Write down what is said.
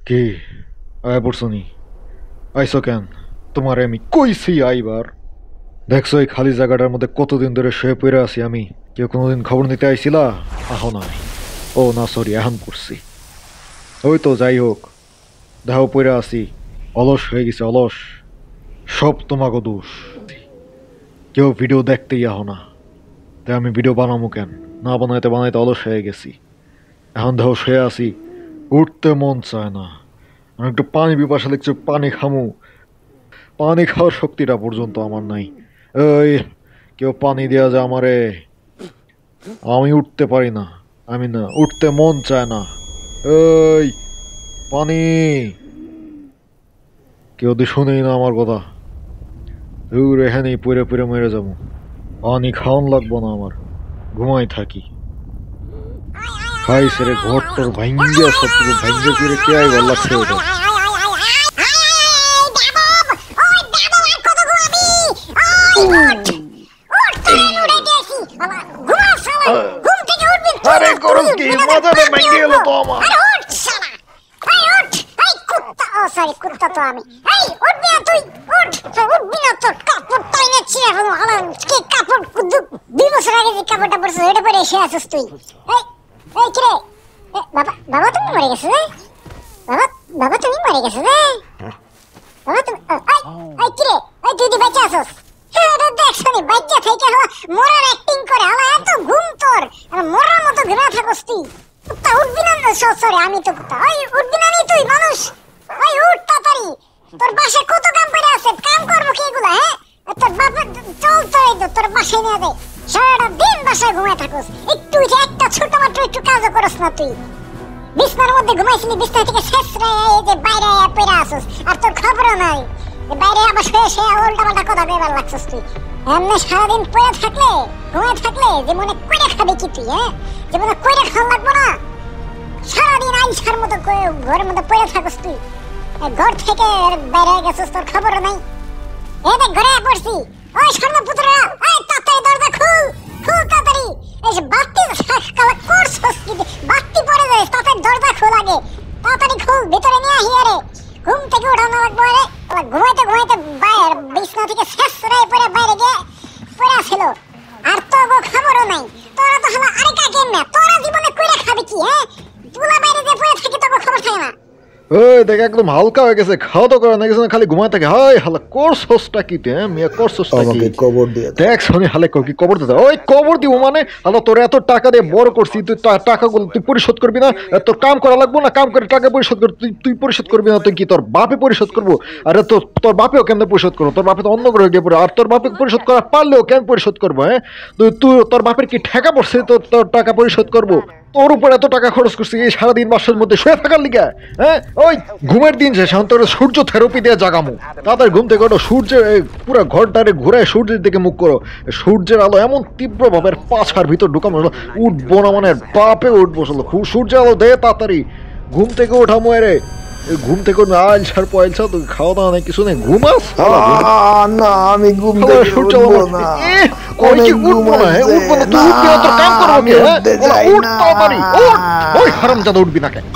কি আয় পড়ছনি আইসো কেন? তোমারে আমি কইছি আইবার। দেখছো এই খালি জায়গাটার মধ্যে কতদিন ধরে শুয়ে পড়ে আছি আমি। কেউ কোনোদিন খবর নিতে আইছিলা? আহো নাই। ও না সরি, এখন পড়ছি। ওই তো যাই হোক, দেহ পড়ে আছি, অলস হয়ে গেছে অলস। সব তোমাকে দোষ। কেউ ভিডিও দেখতেই আহো না, তাই আমি ভিডিও বানাবো কেন? না বানাইতে বানাইতে অলস হয়ে গেছি। এখন দেহ শুয়ে আছি, উঠতে মন চায় না। আমি একটু পানি পিপাসা লিখছে, পানি খামু, পানি খাওয়ার শক্তিটা পর্যন্ত আমার নাই। এই কেউ পানি দেওয়া যায় আমারে? আমি উঠতে পারি না, আমি না উঠতে মন চায় না। এই পানি, কেউ তো শুনেই না আমার কথা। দূর এখানেই পড়ে পড়ে মেরে যাবো। পানি খাওয়ান লাগবো না আমার, ঘুমাই থাকি। খাই সেরে ঘর তোর ভাঙ্গিয়া সব কিছু ভাঙ্গে ফিরে কে আই বল লাগছে ওটা। আরে করস কি, মাথাটা ভেঙে গেল তো আমার। সরি কুত্তা তো আমি। এই উঠবি না তুই, উঠবি না, তোর কাপড় তাই না ছিঁড়ে ফেলো। কি কাপড় 2 বছর আগে যে কাপড়টা পরছিস ওটা পরে এসে আছিস তুই। এই কিরে, বাবা বাবা তুমি মরে গেছো রে? বাবা তুমি মরে গেছো রে? বাবা তুমি এই কিরে, এই তুই দি বেঁচে আছিস? এটা দেখছো নি বাচ্চা থেকে হলো মরার অ্যাক্টিং করে। হলো এত ঘুম তোর, মরার মতো ঘুরে থাকস তুই। কুত্তা উঠবি না? সরি আমি তো কুত্তা। ওই উঠবি না নি তুই মানুষ? ওই উঠ তাড়াতাড়ি, তোর বাসায় কত কাম পড়ে আছে, কাম করবো কি এগুলা? হ্যাঁ তোর বাপে চল তোর বাসায় নিয়ে দে। সারাটা দিন বাসায় ঘুমায় থাকস, একটু একটা ছোট মাত্র একটু কাজও করস না তুই। বিছনার মধ্যে ঘুমাইছিলি, বিছনা থেকে শেষ রায় এই যে বাইরে পড়ে আসস, আর তোর খবরও নাই বাইরে আবার শুয়ে উল্টা পাল্টা কথা কইবার লাগছস তুই। এমনি সারাদিন পড়ে থাকলে ঘুমায় থাকলে যে মনে কইরা খাবে কি তুই? হ্যাঁ যে মনে কইরা খাওয়া লাগবো না? সারাদিন আইসার মতো ঘরের মধ্যে পড়ে থাকস তুই, ঘর থেকে বাইরে গেছিস, তোর খবর নাই। এই দেখ ঘরে পড়ছি। ওই স্বর্ণপুত্ররা, এই তাড়াতাড়ি দরজা খুল, খুল তাড়াতাড়ি। এই যে বাতি কালা করছস কি? বাতি পড়ে যায়, তাড়াতাড়ি দরজা খুল আগে, তাড়াতাড়ি খুল, ভিতরে নিয়ে আহি। আরে ঘুম থেকে উঠানো লাগবে রে। ঘুমাইতে ঘুমাইতে বাইরে বিছনা থেকে শেষ রায় পড়ে বাইরে গিয়ে পড়ে ছিল, আর তো খবরও নাই। তোরা তো হলো আরে কাকে না, তোরা জীবনে কইরা খাবি কি? হ্যাঁ তুলা বাইরে যে পড়ে থাকি তোকে খবর থাকে না। ওই দেখ একদম হালকা হয়ে গেছে, খাওয়া দাওয়া করা না গেছে, খালি ঘুমায় থাকে। হাই হালা কোর্সটা কি? মিয়া কোর্সটা কি? কবর দিয়ে দেখ শোনি হালে কি কবর দিতে? ওই কবর দিব মানে? হালা তোর এত টাকা দিয়ে বড় করছি, তুই টাকাগুলো তুই পরিশোধ করবি না? তোর কাম করা লাগবো না? কাম করে টাকা পরিশোধ কর, তুই পরিশোধ করবি না? তুই কি তোর বাপে পরিশোধ করবো? আরে তোর বাপেও কেমনে পরিশোধ করবো? তোর বাপে তো অন্য গ্রহে গিয়ে পড়ে, আর তোর বাপে পরিশোধ করা পারলেও কেন পরিশোধ করবো? হ্যাঁ তুই তোর বাপের কি ঠেকা পড়ছে তোর টাকা পরিশোধ করবো? তোর উপর এত টাকা খরচ করছি এই সারাদিন বাসের মধ্যে শুয়ে থাকার লিগা? হ্যাঁ ওই ঘুমের দিন শেষ, এখন তোর সূর্য থেরাপি দিয়ে জাগামু। তাদের ঘুম থেকে ওঠো, সূর্যের পুরো ঘরটারে ঘুরায় সূর্যের দিকে মুখ করো। সূর্যের আলো এমন তীব্র ভাবে পাছার ভিতর ঢুকানো, উঠবো না মানে বাপে উঠবো। সূর্যের আলো দে তাড়াতাড়ি, ঘুম থেকে ওঠামো। রে ঘুম থেকে আইলছার পয়লছা, তুই খাওয়া দাওয়া নেই কিছু নেই, ঘুমাস। না আমি ঘুম সূর্য উঠবো না, উঠবো না তুই উঠবি না, তোর কাম করবো। উঠ তাড়াতাড়ি, ওই হারামজাদা উঠবি না কেন?